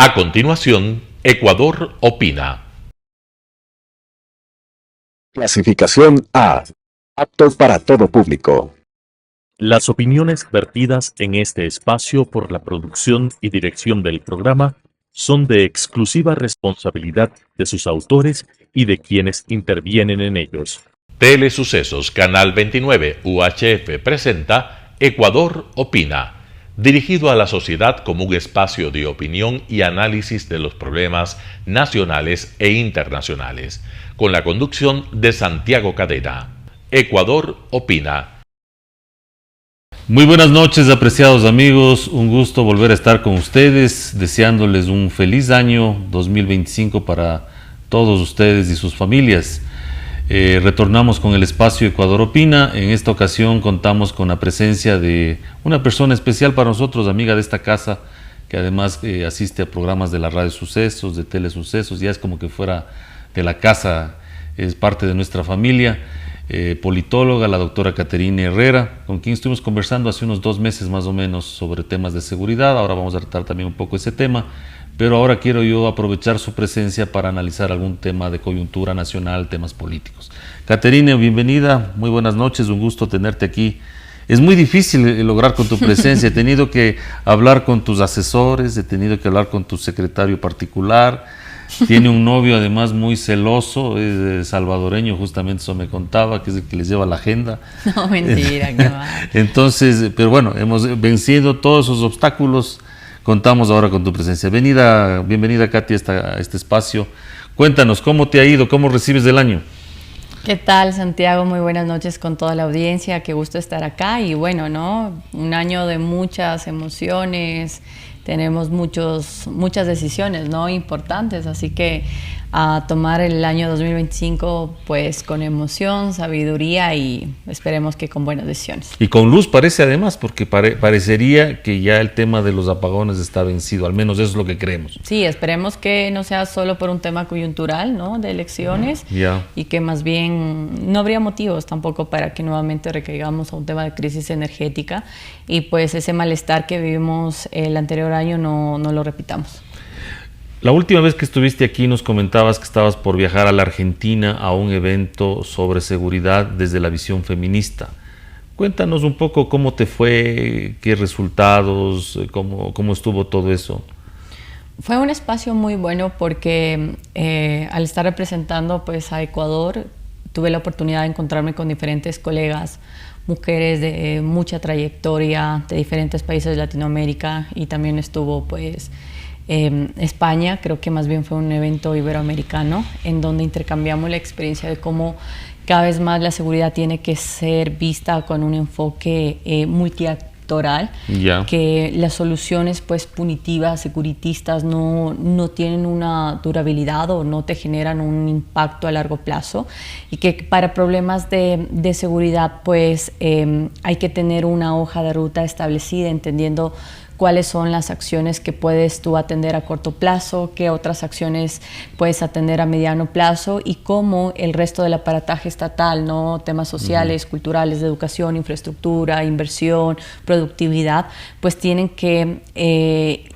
A continuación, Ecuador opina. Clasificación A. Apto para todo público. Las opiniones vertidas en este espacio por la producción y dirección del programa son de exclusiva responsabilidad de sus autores y de quienes intervienen en ellos. Telesucesos Canal 29 UHF presenta Ecuador opina, dirigido a la sociedad como un espacio de opinión y análisis de los problemas nacionales e internacionales, con la conducción de Santiago Cadena. Ecuador opina. Muy buenas noches, apreciados amigos, un gusto volver a estar con ustedes, deseándoles un feliz año 2025 para todos ustedes y sus familias. Retornamos con el espacio Ecuador Opina. En esta ocasión contamos con la presencia de una persona especial para nosotros, amiga de esta casa, que además asiste a programas de la Radio Sucesos, de Telesucesos, ya es como que fuera de la casa, es parte de nuestra familia. Politóloga, la doctora Caterine Herrera, con quien estuvimos conversando hace unos 2 meses más o menos sobre temas de seguridad. Ahora vamos a tratar también un poco ese tema, pero ahora quiero yo aprovechar su presencia para analizar algún tema de coyuntura nacional, temas políticos. Caterine, bienvenida, muy buenas noches, un gusto tenerte aquí. Es muy difícil lograr con tu presencia, he tenido que hablar con tus asesores, he tenido que hablar con tu secretario particular. Tiene un novio además muy celoso, es salvadoreño, justamente eso me contaba, que es el que les lleva la agenda. No, mentira, qué mal. Entonces, pero bueno, hemos vencido todos esos obstáculos, contamos ahora con tu presencia. Bienvenida Katy a este espacio. Cuéntanos, ¿cómo te ha ido? ¿Cómo recibes el año? ¿Qué tal, Santiago? Muy buenas noches con toda la audiencia, qué gusto estar acá. Y bueno, ¿no? Un año de muchas emociones, tenemos muchas decisiones, ¿no? Importantes, así que a tomar el año 2025 pues con emoción, sabiduría y esperemos que con buenas decisiones. Y con luz parece además, porque parecería que ya el tema de los apagones está vencido, al menos eso es lo que creemos. Sí, esperemos que no sea solo por un tema coyuntural, ¿no? De elecciones, y que más bien no habría motivos tampoco para que nuevamente recaigamos a un tema de crisis energética y pues ese malestar que vivimos el anterior año no lo repitamos. La última vez que estuviste aquí nos comentabas que estabas por viajar a la Argentina a un evento sobre seguridad desde la visión feminista. Cuéntanos un poco cómo te fue, qué resultados, cómo estuvo todo eso. Fue un espacio muy bueno porque al estar representando pues, a Ecuador, tuve la oportunidad de encontrarme con diferentes colegas, mujeres de mucha trayectoria de diferentes países de Latinoamérica y también estuvo pues España, creo que más bien fue un evento iberoamericano en donde intercambiamos la experiencia de cómo cada vez más la seguridad tiene que ser vista con un enfoque multiactoral, que las soluciones pues punitivas, securitistas no tienen una durabilidad o no te generan un impacto a largo plazo y que para problemas de seguridad pues hay que tener una hoja de ruta establecida entendiendo cuáles son las acciones que puedes tú atender a corto plazo, qué otras acciones puedes atender a mediano plazo y cómo el resto del aparataje estatal, ¿no? Temas sociales, culturales, de educación, infraestructura, inversión, productividad, pues tienen que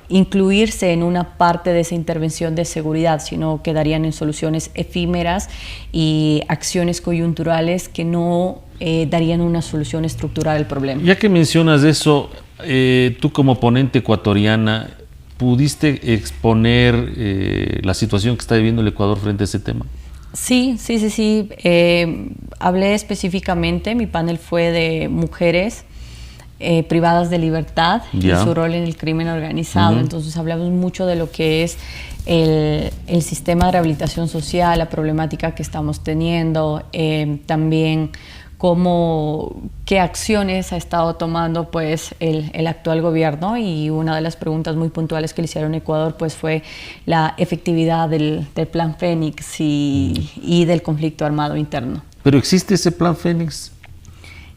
incluirse en una parte de esa intervención de seguridad, sino quedarían en soluciones efímeras y acciones coyunturales que no darían una solución estructural al problema. Ya que mencionas eso, tú como ponente ecuatoriana, ¿pudiste exponer la situación que está viviendo el Ecuador frente a ese tema? Sí. Hablé específicamente, mi panel fue de mujeres privadas de libertad y su rol en el crimen organizado. Entonces hablamos mucho de lo que es el sistema de rehabilitación social, la problemática que estamos teniendo, también qué acciones ha estado tomando pues, el actual gobierno y una de las preguntas muy puntuales que le hicieron a Ecuador pues, fue la efectividad del Plan Fénix y del conflicto armado interno. ¿Pero existe ese Plan Fénix?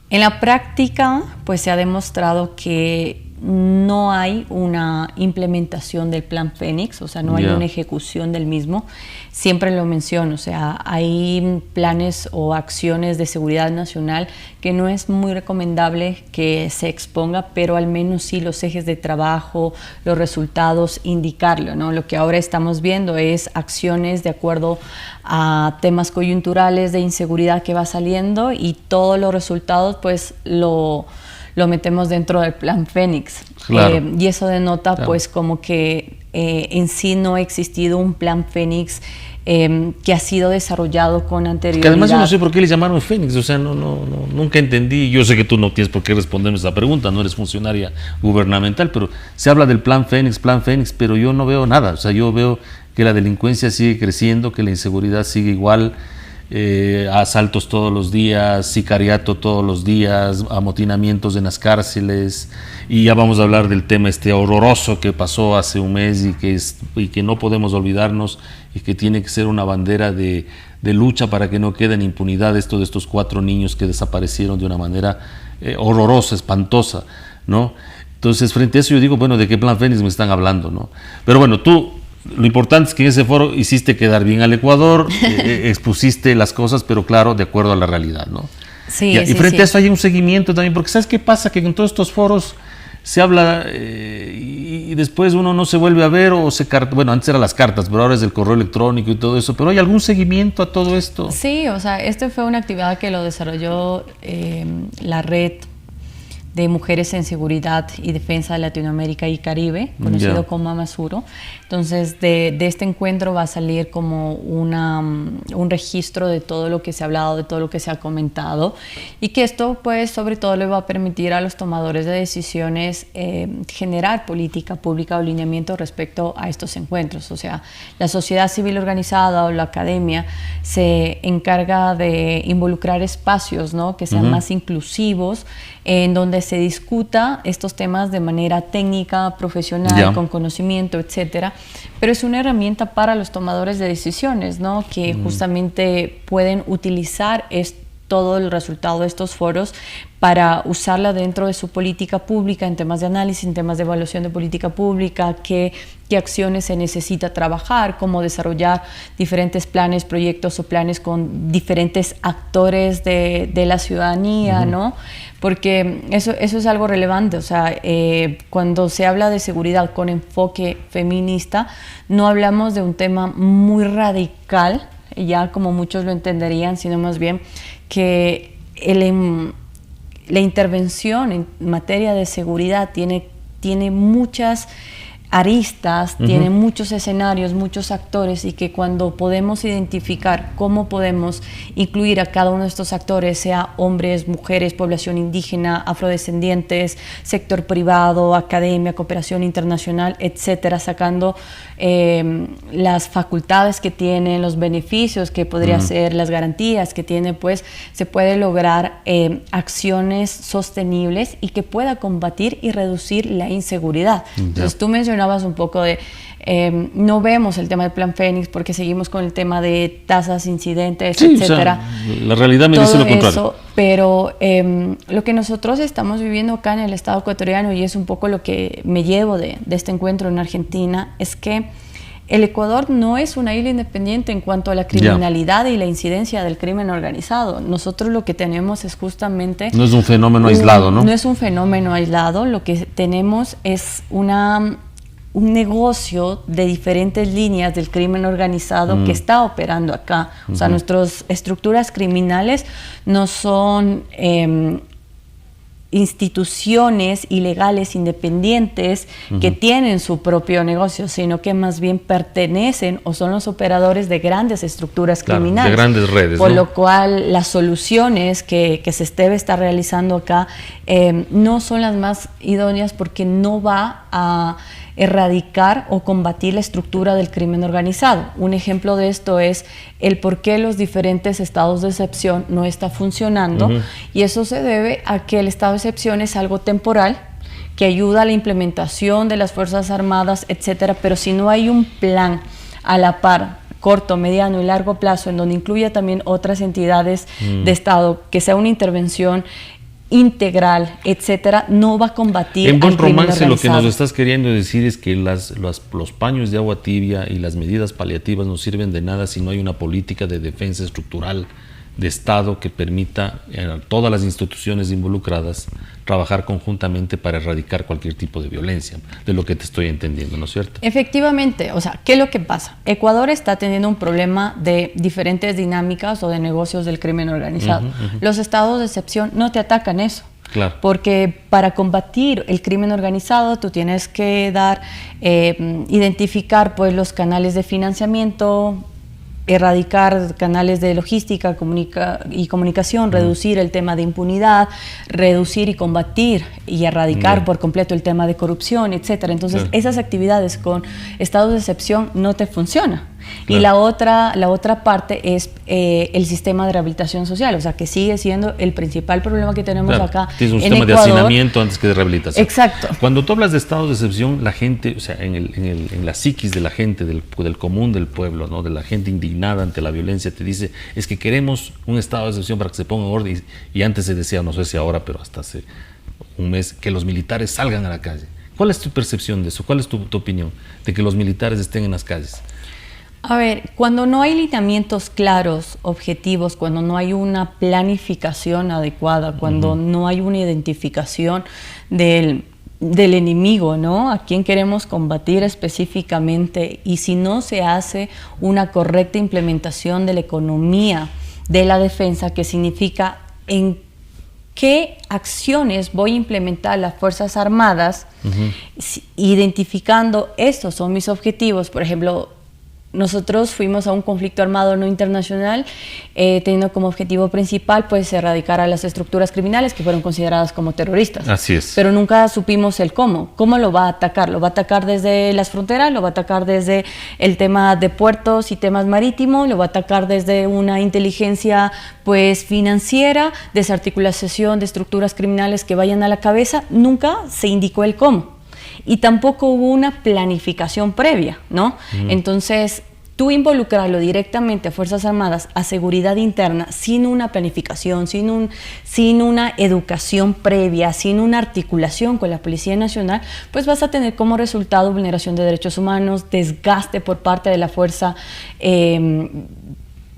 En la práctica pues, se ha demostrado que no hay una implementación del Plan Fénix, o sea, no hay una ejecución del mismo. Siempre lo menciono, o sea, hay planes o acciones de seguridad nacional que no es muy recomendable que se exponga, pero al menos sí los ejes de trabajo, los resultados, indicarlo, ¿no? Lo que ahora estamos viendo es acciones de acuerdo a temas coyunturales de inseguridad que va saliendo, y todos los resultados pues lo metemos dentro del Plan Fénix. Claro. Y eso denota Claro. pues como que en sí no ha existido un Plan Fénix que ha sido desarrollado con anterioridad. Que además yo no sé por qué le llamaron Fénix, o sea, nunca entendí. Yo sé que tú no tienes por qué responderme esa pregunta, no eres funcionaria gubernamental, pero se habla del Plan Fénix, pero yo no veo nada. O sea, yo veo que la delincuencia sigue creciendo, que la inseguridad sigue igual, asaltos todos los días, sicariato todos los días, amotinamientos en las cárceles, y ya vamos a hablar del tema horroroso que pasó hace un mes y que no podemos olvidarnos, y que tiene que ser una bandera de lucha para que no quede en impunidad de estos 4 niños que desaparecieron de una manera horrorosa, espantosa, ¿no? Entonces, frente a eso yo digo, bueno, ¿de qué Plan Fénix me están hablando, no? Pero bueno, tú, lo importante es que en ese foro hiciste quedar bien al Ecuador, expusiste las cosas, pero claro, de acuerdo a la realidad, ¿no? Sí, y sí, frente sí. a eso hay un seguimiento también, porque ¿sabes qué pasa? Que en todos estos foros se habla y después uno no se vuelve a ver, bueno, antes eran las cartas, pero ahora es el correo electrónico y todo eso, pero ¿hay algún seguimiento a todo esto? Sí, o sea, esta fue una actividad que lo desarrolló la red de Mujeres en Seguridad y Defensa de Latinoamérica y Caribe, conocido como Amasuro. Entonces, de este encuentro va a salir como un registro de todo lo que se ha hablado, de todo lo que se ha comentado, y que esto, pues, sobre todo le va a permitir a los tomadores de decisiones generar política pública o lineamiento respecto a estos encuentros. O sea, la sociedad civil organizada o la academia se encarga de involucrar espacios, ¿no?, que sean más inclusivos, en donde se discuta estos temas de manera técnica, profesional, con conocimiento, etcétera. Pero es una herramienta para los tomadores de decisiones, ¿no?, que justamente pueden utilizar todo el resultado de estos foros para usarla dentro de su política pública, en temas de análisis, en temas de evaluación de política pública, qué acciones se necesita trabajar, cómo desarrollar diferentes planes, proyectos o planes con diferentes actores de la ciudadanía, ¿no? Porque eso es algo relevante. O sea, cuando se habla de seguridad con enfoque feminista, no hablamos de un tema muy radical, ya como muchos lo entenderían, sino más bien que la intervención en materia de seguridad tiene muchas aristas, tiene muchos escenarios, muchos actores, y que cuando podemos identificar cómo podemos incluir a cada uno de estos actores, sea hombres, mujeres, población indígena, afrodescendientes, sector privado, academia, cooperación internacional, etcétera, sacando las facultades que tienen, los beneficios que podría ser, las garantías que tiene, pues se puede lograr acciones sostenibles y que pueda combatir y reducir la inseguridad. Entonces, tú mencionabas un poco de no vemos el tema del Plan Fénix porque seguimos con el tema de tasas, incidentes, etcétera. O sea, la realidad me dice lo contrario. Pero lo que nosotros estamos viviendo acá en el Estado ecuatoriano, y es un poco lo que me llevo de este encuentro en Argentina, es que el Ecuador no es una isla independiente en cuanto a la criminalidad y la incidencia del crimen organizado. Nosotros lo que tenemos es justamente... No es un fenómeno aislado, ¿no? No es un fenómeno aislado. Lo que tenemos es un negocio de diferentes líneas del crimen organizado que está operando acá. O sea, nuestras estructuras criminales no son instituciones ilegales independientes que tienen su propio negocio, sino que más bien pertenecen o son los operadores de grandes estructuras criminales. De grandes redes, Por ¿no? lo cual las soluciones que se debe estar realizando acá no son las más idóneas, porque no va a erradicar o combatir la estructura del crimen organizado. Un ejemplo de esto es el por qué los diferentes estados de excepción no está funcionando, y eso se debe a que el estado de excepción es algo temporal que ayuda a la implementación de las Fuerzas Armadas, etcétera, pero si no hay un plan a la par, corto, mediano y largo plazo, en donde incluya también otras entidades de Estado, que sea una intervención integral, etcétera, no va a combatir en buen al crimen romance lo que nos organizado. estás queriendo decir es que los paños de agua tibia y las medidas paliativas no sirven de nada si no hay una política de defensa estructural de Estado que permita a todas las instituciones involucradas trabajar conjuntamente para erradicar cualquier tipo de violencia, de lo que te estoy entendiendo, ¿no es cierto? Efectivamente, o sea, ¿qué es lo que pasa? Ecuador está teniendo un problema de diferentes dinámicas o de negocios del crimen organizado. Los estados de excepción no te atacan eso. Claro. Porque para combatir el crimen organizado tú tienes que identificar pues los canales de financiamiento, erradicar canales de logística y comunicación, reducir el tema de impunidad, reducir y combatir y erradicar por completo el tema de corrupción, etcétera. Entonces, esas actividades con estados de excepción no te funcionan. Y la otra parte es el sistema de rehabilitación social, o sea, que sigue siendo el principal problema que tenemos acá tienes un en sistema Ecuador. de hacinamiento antes que de rehabilitación. Exacto. Cuando tú hablas de estados de excepción, la gente, o sea, en la psiquis de la gente, del común del pueblo, ¿no? De la gente indignada ante la violencia, te dice, es que queremos un estado de excepción para que se ponga en orden. Y antes se decía, no sé si ahora, pero hasta hace un mes, que los militares salgan a la calle. ¿Cuál es tu percepción de eso? ¿Cuál es tu opinión de que los militares estén en las calles? A ver, cuando no hay lineamientos claros, objetivos, cuando no hay una planificación adecuada, cuando no hay una identificación del enemigo, ¿no? A quién queremos combatir específicamente, y si no se hace una correcta implementación de la economía de la defensa, que significa en qué acciones voy a implementar las Fuerzas Armadas, identificando estos son mis objetivos. Por ejemplo, nosotros fuimos a un conflicto armado no internacional teniendo como objetivo principal pues erradicar a las estructuras criminales que fueron consideradas como terroristas. Así es. Pero nunca supimos el cómo. ¿Cómo lo va a atacar? ¿Lo va a atacar desde las fronteras? ¿Lo va a atacar desde el tema de puertos y temas marítimos? ¿Lo va a atacar desde una inteligencia pues financiera, desarticulación de estructuras criminales que vayan a la cabeza? Nunca se indicó el cómo. Y tampoco hubo una planificación previa, ¿no? Entonces, tú involucrarlo directamente a Fuerzas Armadas, a seguridad interna, sin una planificación, sin una educación previa, sin una articulación con la Policía Nacional, pues vas a tener como resultado vulneración de derechos humanos, desgaste por parte de la fuerza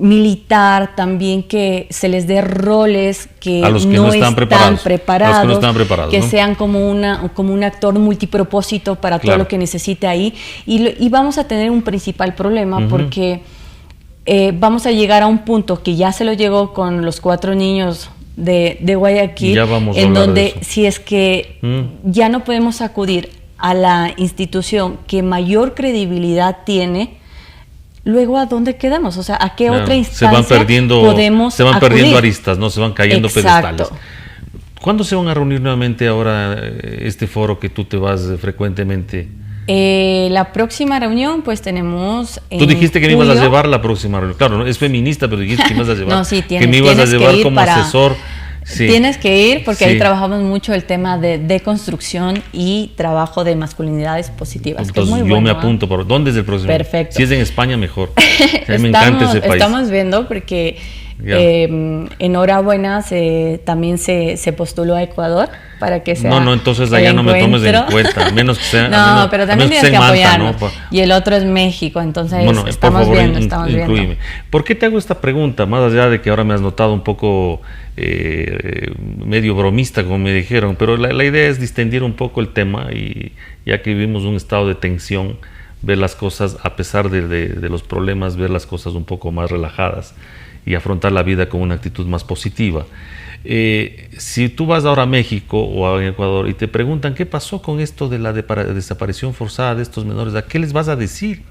militar, también que se les dé roles que a los que no están preparados, a los que no están preparados, que ¿no? sean como un actor multipropósito para todo lo que necesite ahí, y vamos a tener un principal problema porque vamos a llegar a un punto que ya se lo llegó con los 4 niños de Guayaquil, en donde si es que ya no podemos acudir a la institución que mayor credibilidad tiene, luego, ¿a dónde quedamos? O sea, ¿a qué otra instancia podemos acudir? Aristas, ¿no? Se van cayendo pedestales. ¿Cuándo se van a reunir nuevamente ahora este foro que tú te vas frecuentemente? La próxima reunión, pues tenemos. Tú dijiste que me ibas a llevar la próxima reunión. Claro, no es feminista, pero dijiste que me ibas a llevar. No, sí, que me ibas a llevar como asesor. Sí. Tienes que ir porque ahí trabajamos mucho el tema de deconstrucción y trabajo de masculinidades positivas. Entonces que es muy yo bueno, me apunto. ¿Por dónde es el próximo? Perfecto. Si es en España, mejor. A mí me encanta ese país. Estamos viendo porque enhorabuena, también se postuló a Ecuador para que sea. No, entonces allá no me tomes en cuenta, a menos que sea. No, pero también tienes que apoyarnos. Y el otro es México, entonces bueno, estamos por favor, viendo. ¿Por qué te hago esta pregunta? Más allá de que ahora me has notado un poco medio bromista, como me dijeron, pero la idea es distender un poco el tema, y ya que vivimos un estado de tensión, ver las cosas, a pesar de los problemas, ver las cosas un poco más relajadas y afrontar la vida con una actitud más positiva. Si tú vas ahora a México o a Ecuador y te preguntan qué pasó con esto de la desaparición forzada de estos menores, ¿a qué les vas a decir?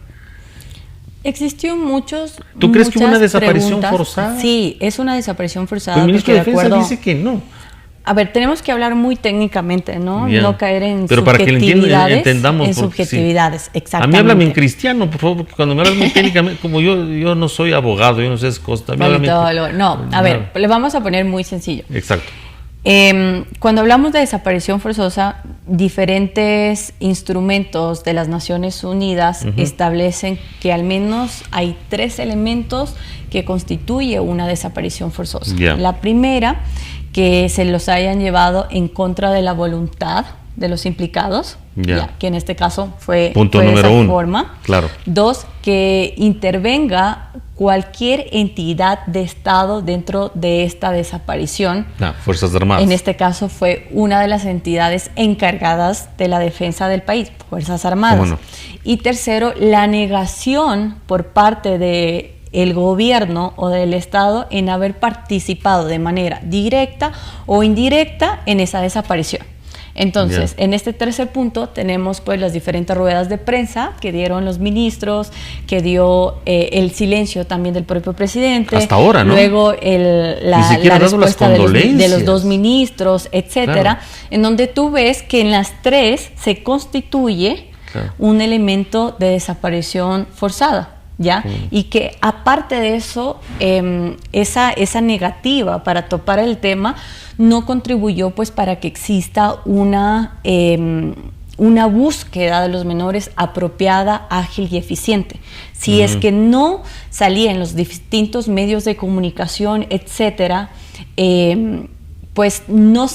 Existió muchos. ¿Tú crees que hubo una desaparición forzada? Sí, es una desaparición forzada. El ministro de Defensa dice que no. A ver, tenemos que hablar muy técnicamente, ¿no? Yeah. No caer en pero subjetividades. Para que entendamos. En subjetividades, sí. Exactamente. A mí háblame en cristiano, por favor, porque cuando me hablas muy técnicamente, como yo no soy abogado, yo no sé esas cosas. No, a ver, le vamos a poner muy sencillo. Exacto. Cuando hablamos de desaparición forzosa, diferentes instrumentos de las Naciones Unidas establecen que al menos hay 3 elementos que constituyen una desaparición forzosa. La primera, que se los hayan llevado en contra de la voluntad de los implicados, que en este caso fue punto de número esa 1. forma. Claro. 2, que intervenga cualquier entidad de Estado dentro de esta desaparición. Fuerzas Armadas. En este caso fue una de las entidades encargadas de la defensa del país, Fuerzas Armadas. ¿Cómo no? Y tercero, la negación por parte de el gobierno o del Estado en haber participado de manera directa o indirecta en esa desaparición. Entonces, en este tercer punto tenemos pues las diferentes ruedas de prensa que dieron los ministros, que dio el silencio también del propio presidente. Hasta ahora, ¿no? Luego la respuesta de los 2 ministros, etcétera, claro. En donde tú ves que en las 3 se constituye un elemento de desaparición forzada. ¿Ya? Y que aparte de eso, esa negativa para topar el tema no contribuyó pues para que exista una búsqueda de los menores apropiada, ágil y eficiente. Si es que no salía en los distintos medios de comunicación, etcétera, pues no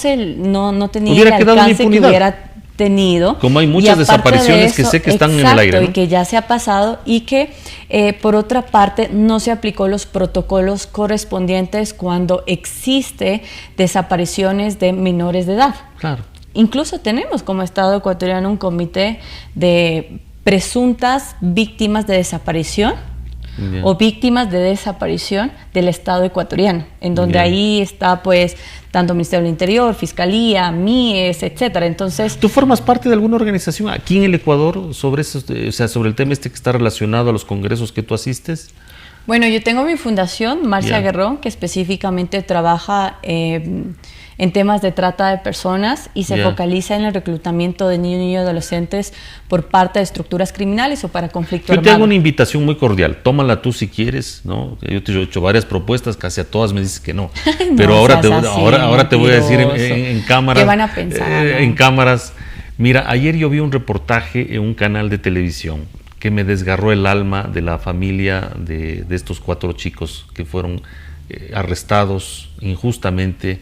tenía el alcance que hubiera tenido. Como hay muchas desapariciones que sé que están en el aire, ¿no? Y que ya se ha pasado y que por otra parte no se aplicó los protocolos correspondientes cuando existe desapariciones de menores de edad. Claro. Incluso tenemos como Estado ecuatoriano un comité de presuntas víctimas de desaparición o víctimas de desaparición del Estado ecuatoriano, en donde ahí está pues tanto Ministerio del Interior, Fiscalía, MIES, etcétera. Entonces, ¿tú formas parte de alguna organización aquí en el Ecuador sobre eso, sobre el tema que está relacionado a los congresos que tú asistes? Bueno, yo tengo mi fundación, Marcia Guerrón, que específicamente trabaja en temas de trata de personas y se focaliza en el reclutamiento de niños y adolescentes por parte de estructuras criminales o para conflicto armado. Yo te hago una invitación muy cordial, tómala tú si quieres, ¿no? Yo te he hecho varias propuestas, casi a todas me dices que no. Pero ahora te voy a decir en cámaras. ¿Qué van a pensar? En cámaras. Mira, ayer yo vi un reportaje en un canal de televisión que me desgarró el alma de la familia de estos 4 chicos que fueron arrestados injustamente,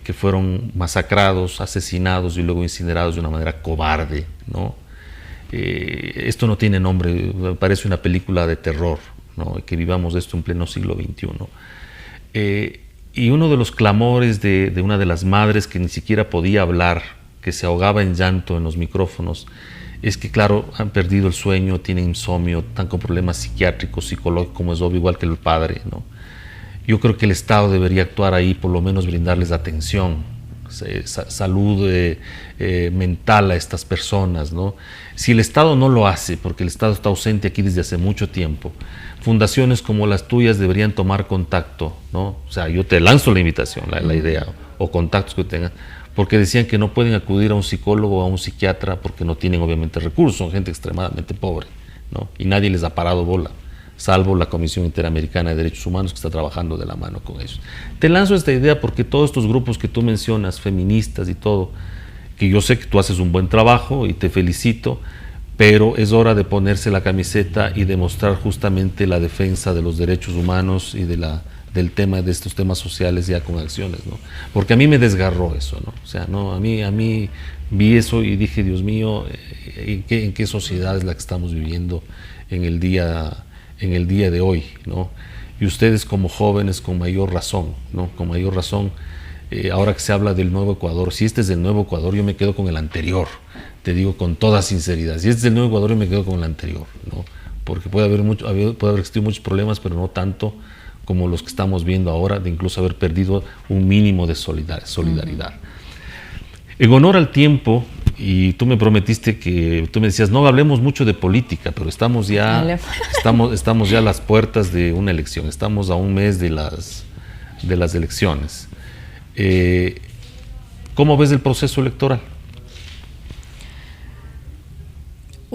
que fueron masacrados, asesinados y luego incinerados de una manera cobarde, ¿no? Esto no tiene nombre, parece una película de terror, ¿no? Que vivamos esto en pleno siglo XXI. Y uno de los clamores de una de las madres que ni siquiera podía hablar, que se ahogaba en llanto en los micrófonos, es que, claro, han perdido el sueño, tienen insomnio, están con problemas psiquiátricos, psicológicos, como es obvio, igual que el padre, ¿no? Yo creo que el Estado debería actuar ahí, por lo menos brindarles atención, salud mental a estas personas, ¿no? Si el Estado no lo hace, porque el Estado está ausente aquí desde hace mucho tiempo, fundaciones como las tuyas deberían tomar contacto, ¿no? O sea, yo te lanzo la invitación, la idea, o contactos que tengan, porque decían que no pueden acudir a un psicólogo o a un psiquiatra porque no tienen obviamente recursos, son gente extremadamente pobre, ¿no? Y nadie les ha parado bola, salvo la Comisión Interamericana de Derechos Humanos que está trabajando de la mano con ellos. Te lanzo esta idea porque todos estos grupos que tú mencionas, feministas y todo, que yo sé que tú haces un buen trabajo y te felicito, pero es hora de ponerse la camiseta y demostrar justamente la defensa de los derechos humanos y del tema de estos temas sociales ya con acciones, ¿no? Porque a mí me desgarró eso, ¿no? O sea, no, a mí vi eso y dije, Dios mío, ¿en qué sociedad es la que estamos viviendo en el día de hoy, ¿no? Y ustedes como jóvenes con mayor razón, ¿no? Con mayor razón, ahora que se habla del nuevo Ecuador, si este es el nuevo Ecuador, yo me quedo con el anterior, te digo con toda sinceridad, si este es el nuevo Ecuador, yo me quedo con el anterior, ¿no? Porque puede haber existido muchos problemas, pero no tanto como los que estamos viendo ahora, de incluso haber perdido un mínimo de solidaridad. En honor al tiempo, y tú me prometiste tú me decías, no hablemos mucho de política, pero estamos ya a las puertas de una elección, estamos a un mes de las elecciones. ¿Cómo ves el proceso electoral?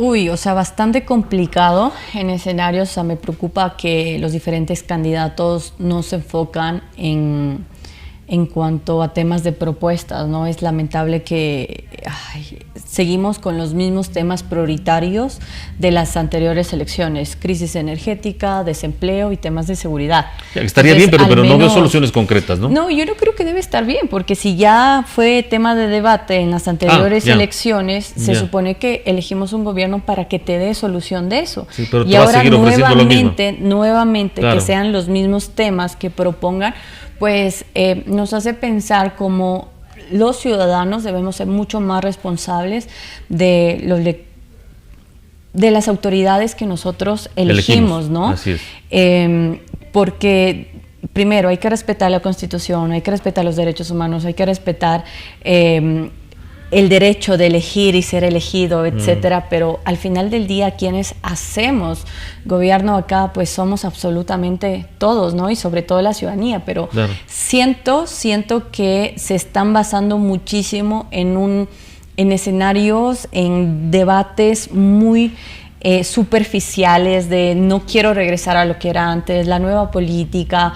O sea, bastante complicado en escenarios. O sea, me preocupa que los diferentes candidatos no se enfocan en cuanto a temas de propuestas, ¿no? Es lamentable que seguimos con los mismos temas prioritarios de las anteriores elecciones: crisis energética, desempleo y temas de seguridad. Estaría bien, pero no veo soluciones concretas, ¿no? No, yo no creo que debe estar bien, porque si ya fue tema de debate en las anteriores elecciones, se supone que elegimos un gobierno para que te dé solución de eso. Sí, pero y te va a ahora seguir ofreciendo lo mismo. nuevamente Claro. que sean los mismos temas que propongan, pues nos hace pensar como los ciudadanos debemos ser mucho más responsables de las autoridades que nosotros elegimos, ¿no? Así es. Porque primero hay que respetar la Constitución, hay que respetar los derechos humanos, hay que respetar el derecho de elegir y ser elegido, etcétera, pero al final del día quienes hacemos gobierno acá pues somos absolutamente todos, ¿no? Y sobre todo la ciudadanía, pero claro, siento que se están basando muchísimo en escenarios, en debates muy superficiales de no quiero regresar a lo que era antes, la nueva política,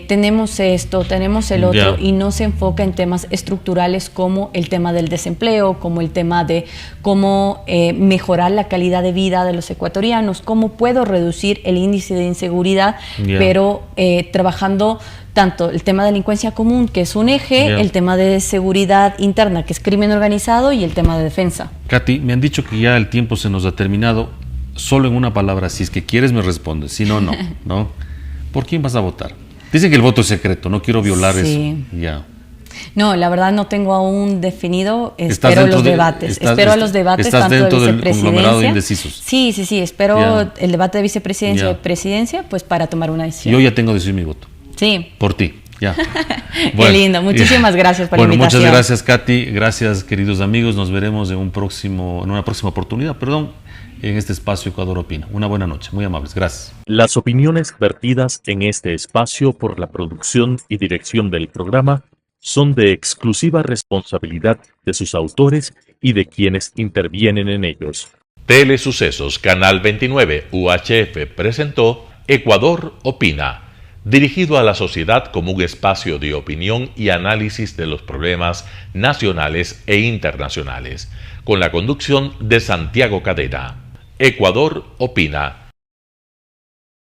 tenemos esto, tenemos el otro, y no se enfoca en temas estructurales como el tema del desempleo, como el tema de cómo mejorar la calidad de vida de los ecuatorianos, cómo puedo reducir el índice de inseguridad, pero trabajando tanto el tema de delincuencia común, que es un eje, el tema de seguridad interna, que es crimen organizado, y el tema de defensa. Katy, me han dicho que ya el tiempo se nos ha terminado. Solo en una palabra, si es que quieres me respondes, si no, no, ¿no? ¿Por quién vas a votar? Dicen que el voto es secreto, no quiero violar eso. Ya. No, la verdad no tengo aún definido, espero los debates. Espero a los debates ¿Estás tanto dentro de del conglomerado de vicepresidencia. indecisos? Sí, espero el debate de vicepresidencia y presidencia, pues para tomar una decisión. Yo ya tengo decidido mi voto. Sí. Por ti, ya. Qué lindo, muchísimas gracias por la invitación. Muchas gracias, Katy, gracias, queridos amigos, nos veremos en una próxima oportunidad, en este espacio Ecuador Opina. Una buena noche, muy amables, gracias. Las opiniones vertidas en este espacio por la producción y dirección del programa son de exclusiva responsabilidad de sus autores y de quienes intervienen en ellos. Telesucesos Canal 29 UHF presentó Ecuador Opina, dirigido a la sociedad como un espacio de opinión y análisis de los problemas nacionales e internacionales, con la conducción de Santiago Cadena. Ecuador Opina